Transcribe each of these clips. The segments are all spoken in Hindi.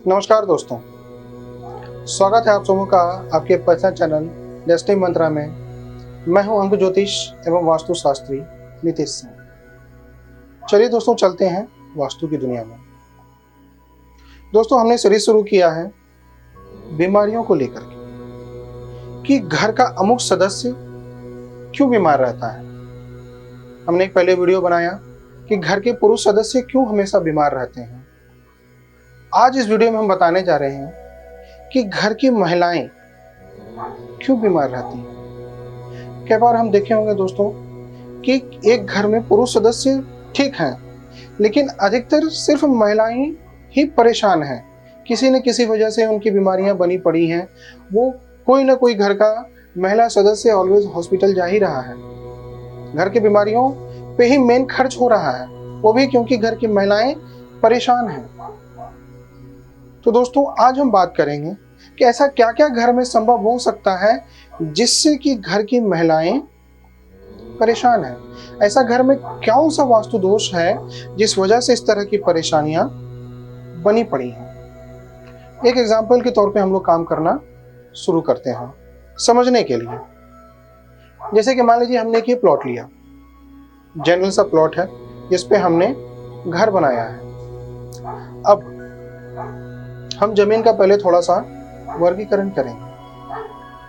नमस्कार दोस्तों, स्वागत है आप सबों का आपके पर्सनल चैनल डेस्टिनी मंत्रा में। मैं हूं अंक ज्योतिष एवं वास्तु शास्त्री नीतीश सिंह। चलिए दोस्तों, चलते हैं वास्तु की दुनिया में। दोस्तों, हमने सीरीज शुरू किया है बीमारियों को लेकर के कि घर का अमुक सदस्य क्यों बीमार रहता है। हमने एक पहले वीडियो बनाया कि घर के पुरुष सदस्य क्यों हमेशा बीमार रहते हैं। आज इस वीडियो में हम बताने जा रहे हैं कि घर की महिलाएं क्यों बीमार रहती हैं। कई बार हम देखे होंगे दोस्तों कि एक घर में पुरुष सदस्य ठीक हैं, लेकिन अधिकतर सिर्फ महिलाएं ही परेशान हैं। किसी न किसी वजह से उनकी बीमारियां बनी पड़ी हैं। वो कोई ना कोई घर का महिला सदस्य ऑलवेज हॉस्पिटल जा ही रहा है। घर की बीमारियों पे ही मेन खर्च हो रहा है, वो भी क्योंकि घर की महिलाएं परेशान हैं। तो दोस्तों, आज हम बात करेंगे कि ऐसा क्या क्या घर में संभव हो सकता है जिससे कि घर की महिलाएं परेशान हैं। ऐसा घर में कौन सा वास्तु दोष है जिस वजह से इस तरह की परेशानियां बनी पड़ी हैं। एक एग्जाम्पल के तौर पे हम लोग काम करना शुरू करते हैं समझने के लिए। जैसे कि मान लीजिए हमने एक ये प्लॉट लिया, जनरल सा प्लॉट है जिस पे हमने घर बनाया है। अब हम जमीन का पहले थोड़ा सा वर्गीकरण करेंगे।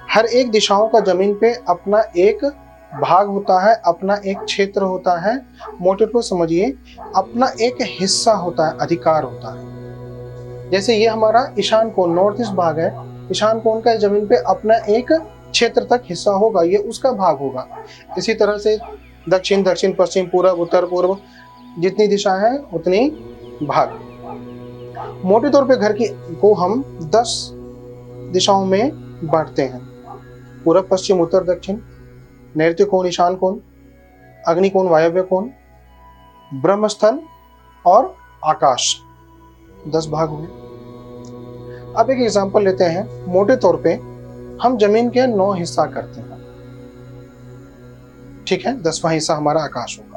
हर एक दिशाओं का जमीन पे अपना एक भाग होता है, अपना एक क्षेत्र होता है, मोटे को समझिए अपना एक हिस्सा होता है, अधिकार होता है। जैसे ये हमारा ईशान कोण नॉर्थ ईस्ट भाग है, ईशान कोण का जमीन पे अपना एक क्षेत्र तक हिस्सा होगा, ये उसका भाग होगा। इसी तरह से दक्षिण, दक्षिण पश्चिम, पूर्व, उत्तर पूर्व, जितनी दिशा है उतनी भाग। मोटे तौर पे घर की को हम 10 दिशाओं में बांटते हैं: पूर्व, पश्चिम, उत्तर, दक्षिण, नैऋत्य कोण, ईशान कोण, अग्नि कोण, वायव्य कोण, ब्रह्मस्थल और आकाश। 10 भाग हुए। अब एक एग्जांपल लेते हैं। मोटे तौर पे हम जमीन के 9 हिस्सा करते हैं, ठीक है। 10वां हिस्सा हमारा आकाश होगा।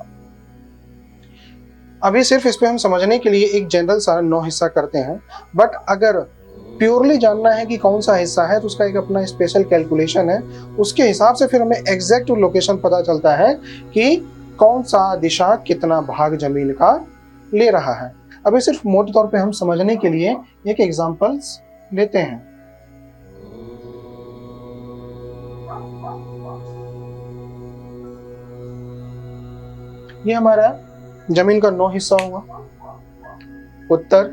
अभी सिर्फ इस पे हम समझने के लिए एक जनरल सा 9 हिस्सा करते हैं, बट अगर प्योरली जानना है कि कौन सा हिस्सा है तो उसका एक अपना स्पेशल कैलकुलेशन है। उसके हिसाब से फिर हमें एग्जैक्ट लोकेशन पता चलता है कि कौन सा दिशा कितना भाग जमीन का ले रहा है। अभी सिर्फ मोटे तौर पे हम समझने के लिए एक एग्जांपल्स लेते हैं। ये हमारा जमीन का 9 हिस्सा हुआ: उत्तर,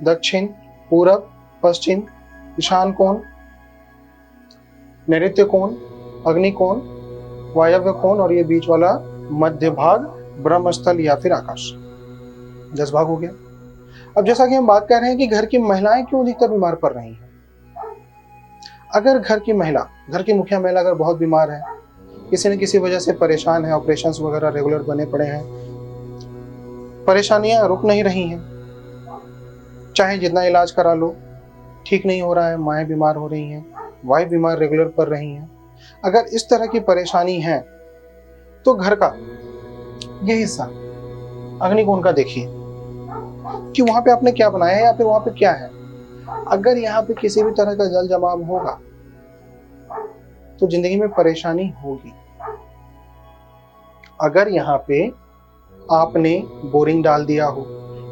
दक्षिण, पूर्व, पश्चिम, ईशान कोण, नैऋत्य कोण, अग्नि कोण, वायव्य कोण और ये बीच वाला मध्य भाग ब्रह्मस्थल या फिर आकाश। 10 भाग हो गया। अब जैसा कि हम बात कर रहे हैं कि घर की महिलाएं क्यों अधिकतर बीमार पड़ रही हैं। अगर घर की मुखिया महिला अगर बहुत बीमार है, किसी न किसी वजह से परेशान है, ऑपरेशंस वगैरह रेगुलर बने पड़े हैं, परेशानियां रुक नहीं रही हैं, चाहे जितना इलाज करा लो ठीक नहीं हो रहा है, माएँ बीमार हो रही हैं, वाइफ बीमार रेगुलर पड़ रही हैं, अगर इस तरह की परेशानी है तो घर का ये हिस्सा अग्निकोण का देखिए कि वहां पे आपने क्या बनाया है या फिर वहां पे क्या है। अगर यहाँ पे किसी भी तरह का जल जमाव होगा तो जिंदगी में परेशानी होगी। अगर यहाँ पे आपने बोरिंग डाल दिया हो,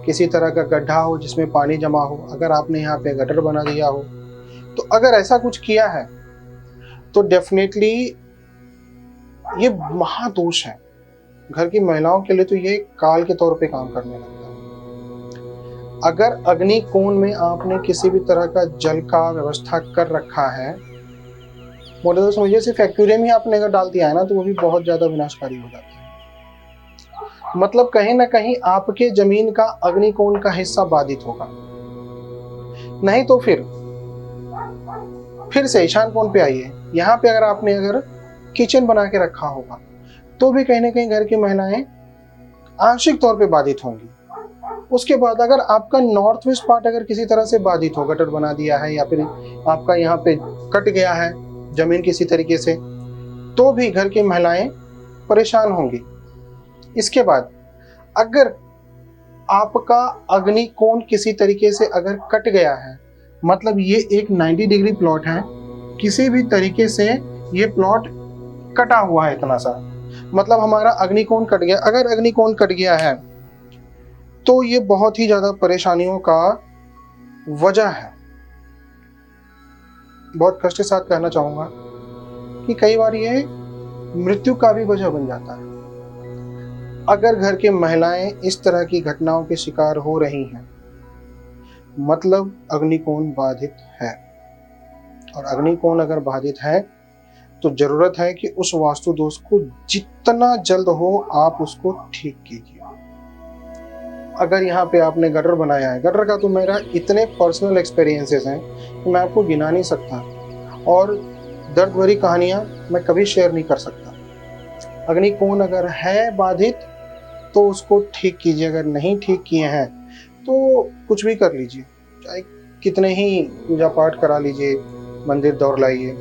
किसी तरह का गड्ढा हो जिसमें पानी जमा हो, अगर आपने यहाँ पे गटर बना दिया हो, तो अगर ऐसा कुछ किया है तो डेफिनेटली ये महादोष है। घर की महिलाओं के लिए तो ये काल के तौर पे काम करने लगता है। अगर अग्नि कोण में आपने किसी भी तरह का जल का व्यवस्था कर रखा है, मोटे तौर समझिए सिर्फ एक्वेरियम ही आपने अगर डाल दिया है ना, तो वो भी बहुत ज्यादा विनाशकारी हो जाता है। मतलब कहीं ना कहीं आपके जमीन का अग्निकोण का हिस्सा बाधित होगा। नहीं तो फिर से ईशान कोण पे आइए। यहाँ पे अगर किचन बना के रखा होगा तो भी कहीं ना कहीं घर की महिलाएं आंशिक तौर पे बाधित होंगी। उसके बाद अगर आपका नॉर्थ वेस्ट पार्ट अगर किसी तरह से बाधित हो, गटर बना दिया है या फिर आपका यहाँ पे कट गया है जमीन किसी तरीके से, तो भी घर की महिलाएं परेशान होंगी। इसके बाद अगर आपका अग्निकोण किसी तरीके से अगर कट गया है, मतलब ये एक 90 डिग्री प्लॉट है, किसी भी तरीके से ये प्लॉट कटा हुआ है इतना सा, मतलब हमारा अग्निकोण कट गया। अगर अग्निकोण कट गया है तो ये बहुत ही ज्यादा परेशानियों का वजह है। बहुत कष्ट के साथ कहना चाहूंगा कि कई बार ये मृत्यु का भी वजह बन जाता है। अगर घर की महिलाएं इस तरह की घटनाओं के शिकार हो रही हैं, मतलब अग्निकोण बाधित है, और अग्निकोण अगर बाधित है तो जरूरत है कि उस वास्तु दोष को जितना जल्द हो आप उसको ठीक कीजिए। अगर यहाँ पे आपने गटर बनाया है, गटर का तो मेरा इतने पर्सनल एक्सपीरियंसेस हैं कि मैं आपको गिना नहीं सकता, और दर्द भरी कहानियां मैं कभी शेयर नहीं कर सकता। अग्निकोण अगर है बाधित तो उसको ठीक कीजिए, अगर नहीं ठीक किए हैं तो कुछ भी कर लीजिए, चाहे कितने ही पूजा पाठ करा लीजिए, मंदिर दौड़ लाइए,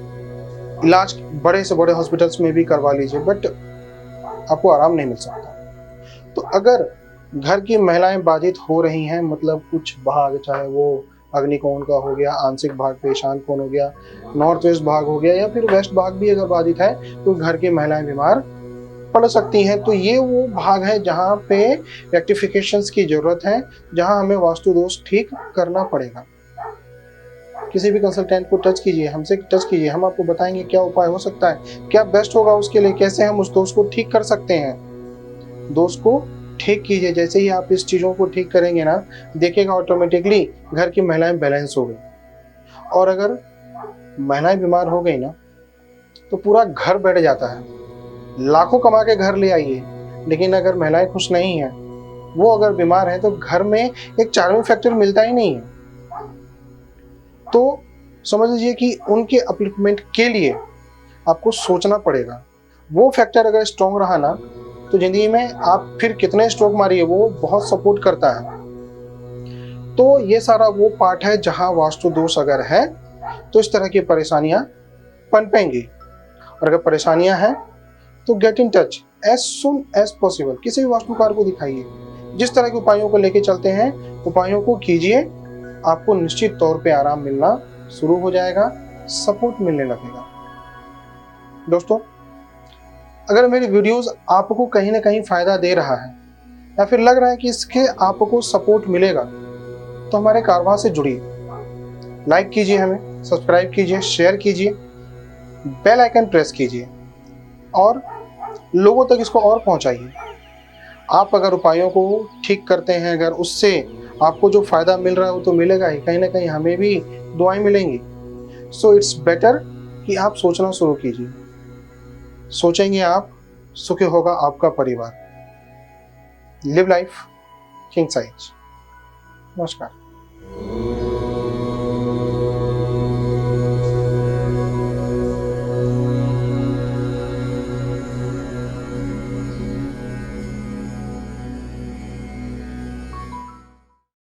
इलाज बड़े से बड़े हॉस्पिटल्स में भी करवा लीजिए, बट आपको आराम नहीं मिल सकता। तो अगर घर की महिलाएं बाधित हो रही हैं, मतलब कुछ भाग, चाहे वो अग्निकोण का हो गया, आंशिक भाग पे ईशान कोण हो गया, नॉर्थ वेस्ट भाग हो गया, या फिर वेस्ट भाग भी अगर बाधित है तो घर की महिलाएं बीमार पड़ सकती हैं। तो ये वो भाग है जहाँ पे रेक्टिफिकेशंस की जरूरत है, जहाँ हमें वास्तु दोष ठीक करना पड़ेगा। किसी भी कंसल्टेंट को टच कीजिए, हमसे टच कीजिए, हम आपको बताएंगे क्या उपाय हो सकता है, क्या बेस्ट होगा उसके लिए, कैसे हम उस दोष को ठीक कर सकते हैं। दोष को ठीक कीजिए, जैसे ही आप इस चीज़ों को ठीक करेंगे ना, देखिएगा ऑटोमेटिकली घर की महिलाएं बैलेंस हो गई। और अगर महिलाएं बीमार हो गई ना तो पूरा घर बैठ जाता है। लाखों कमा के घर ले आइए, लेकिन अगर महिलाएं खुश नहीं हैं, वो अगर बीमार है, तो घर में एक चार्मिंग फैक्टर मिलता ही नहीं है। तो समझ लीजिए कि उनके अपलिफ्टमेंट के लिए आपको सोचना पड़ेगा। वो फैक्टर अगर स्ट्रॉन्ग रहा ना तो जिंदगी में आप फिर कितने स्ट्रोक मारिए, वो बहुत सपोर्ट करता है। तो ये सारा वो पार्ट है जहां वास्तु दोष अगर है तो इस तरह की परेशानियां पनपेंगी। और अगर परेशानियां हैं तो get in touch as soon as possible, किसी भी वास्तुकार को दिखाइए। जिस तरह के उपायों को लेके चलते हैं, उपायों को कीजिए, आपको निश्चित तौर पे आराम मिलना शुरू हो जाएगा, सपोर्ट मिलने लगेगा। दोस्तों, अगर मेरी वीडियोस आपको कहीं ना कहीं फायदा दे रहा है, या फिर लग रहा है कि इसके आपको सपोर्ट मिलेगा, तो हमारे कारवां से जुड़िए। लाइक कीजिए, हमें सब्सक्राइब कीजिए, शेयर कीजिए, बेल आइकन प्रेस कीजिए, और लोगों तक इसको और पहुंचाइए। आप अगर उपायों को ठीक करते हैं, अगर उससे आपको जो फायदा मिल रहा है वो तो मिलेगा ही, कहीं ना कहीं हमें भी दुआएं मिलेंगी। सो इट्स बेटर कि आप सोचना शुरू कीजिए। सोचेंगे आप, सुखी होगा आपका परिवार। Live life king size. नमस्कार।